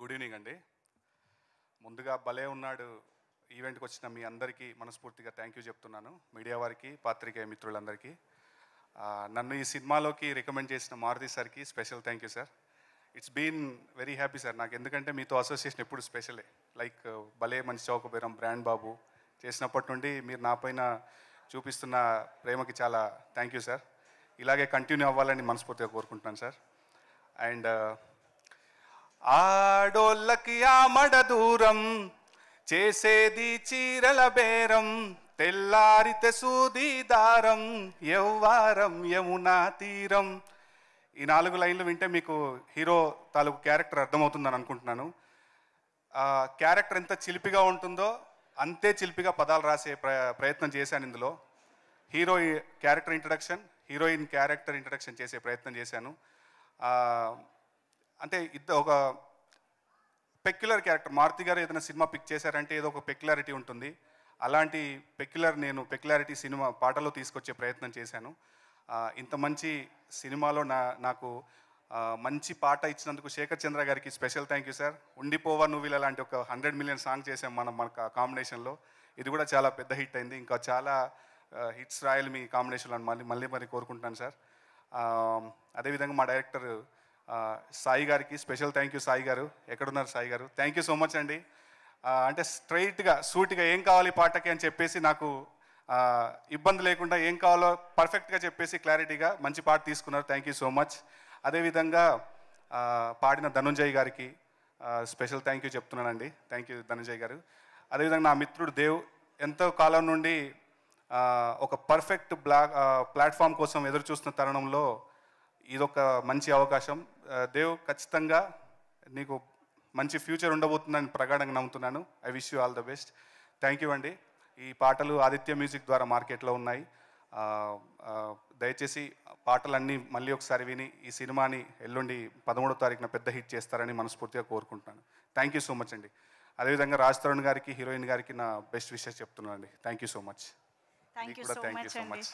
Good evening అండి. ముందుగా భలే ఉన్నాడు ఈవెంట్కి వచ్చిన మీ అందరికీ మనస్ఫూర్తిగా థ్యాంక్ యూ చెప్తున్నాను. మీడియా వారికి, పాత్రికేయ మిత్రులందరికీ. నన్ను ఈ సినిమాలోకి రికమెండ్ చేసిన మారుతి సార్కి special thank you sir. It's been very happy sir. నాకు ఎందుకంటే మీతో అసోసియేషన్ ఎప్పుడు స్పెషలే. లైక్ భలే మంచి చౌకబేరం, బ్రాండ్ బాబు చేసినప్పటి నుండి మీరు నా పైన చూపిస్తున్న ప్రేమకి చాలా థ్యాంక్ యూ సార్. ఇలాగే కంటిన్యూ అవ్వాలని మనస్ఫూర్తిగా కోరుకుంటున్నాను సార్. అండ్ ఆడోళ్ళకి ఆమడ దూరం చేసేది చీరల బేరం, తెల్లారితే సూది దారం, యవ్వారం యమునా తీరం. ఈ 4 లైన్లు వింటే మీకు హీరో తాలూకు క్యారెక్టర్ అర్థమవుతుందని అనుకుంటున్నాను. క్యారెక్టర్ ఎంత చిలిపిగా ఉంటుందో అంతే చిలిపిగా పదాలు రాసే ప్రయత్నం చేశాను ఇందులో. Hero character introduction, heroine character introduction చేసే ప్రయత్నం చేశాను. అంటే ఒక పెక్యులర్ క్యారెక్టర్. మారుతి గారు ఏదైనా సినిమా పిక్ చేశారంటే ఏదో ఒక పెక్యులారిటీ ఉంటుంది. అలాంటి పెక్యులారిటీ సినిమా పాటలో తీసుకొచ్చే ప్రయత్నం చేశాను. ఇంత మంచి సినిమాలో నాకు మంచి పాట ఇచ్చినందుకు శేఖర్ చంద్ర గారికి స్పెషల్ థ్యాంక్ యూ సార్. ఉండిపోవా నువ్వుల లాంటి ఒక 100 మిలియన్ సాంగ్ చేసాం మన కాంబినేషన్లో. ఇది కూడా చాలా పెద్ద హిట్ అయింది. ఇంకా చాలా హిట్స్ రాయాలి మీ కాంబినేషన్లో మళ్ళీ కోరుకుంటున్నాను సార్. అదేవిధంగా మా డైరెక్టర్ సాయి గారికి స్పెషల్ థ్యాంక్ యూ. సాయి గారు ఎక్కడున్నారు? సాయి గారు థ్యాంక్ యూ సో మచ్ అండి. అంటే స్ట్రైట్గా సూటిగా ఏం కావాలి పాటకి అని చెప్పేసి నాకు ఇబ్బంది లేకుండా ఏం కావాలో పర్ఫెక్ట్గా చెప్పేసి క్లారిటీగా మంచి పాట తీసుకున్నారు. Thank you so much. అదేవిధంగా పాడిన ధనుంజయ్ గారికి స్పెషల్ థ్యాంక్ యూ చెప్తున్నానండి. థ్యాంక్ యూ ధనుంజయ్ గారు. అదేవిధంగా నా మిత్రుడు దేవ్ ఎంతో కాలం నుండి ఒక పర్ఫెక్ట్ ప్లాట్ఫామ్ కోసం ఎదురు చూస్తున్న తరుణంలో ఇదొక మంచి అవకాశం. దేవ్ ఖచ్చితంగా నీకు మంచి ఫ్యూచర్ ఉండబోతుందని ప్రగాఢంగా నమ్ముతున్నాను. I wish you all the best. Thank you అండి. ఈ పాటలు ఆదిత్య మ్యూజిక్ ద్వారా మార్కెట్లో ఉన్నాయి. దయచేసి పాటలన్నీ మళ్ళీ ఒకసారి విని ఈ సినిమాని ఎల్లుండి 13వ తారీఖున పెద్ద హిట్ చేస్తారని మనస్ఫూర్తిగా కోరుకుంటున్నాను. థ్యాంక్ యూ సో మచ్ అండి. అదేవిధంగా రాజ్ తరుణ్ గారికి, హీరోయిన్ గారికి నా బెస్ట్ విషెస్ చెప్తున్నాను అండి. Thank you so much. Thank you so much.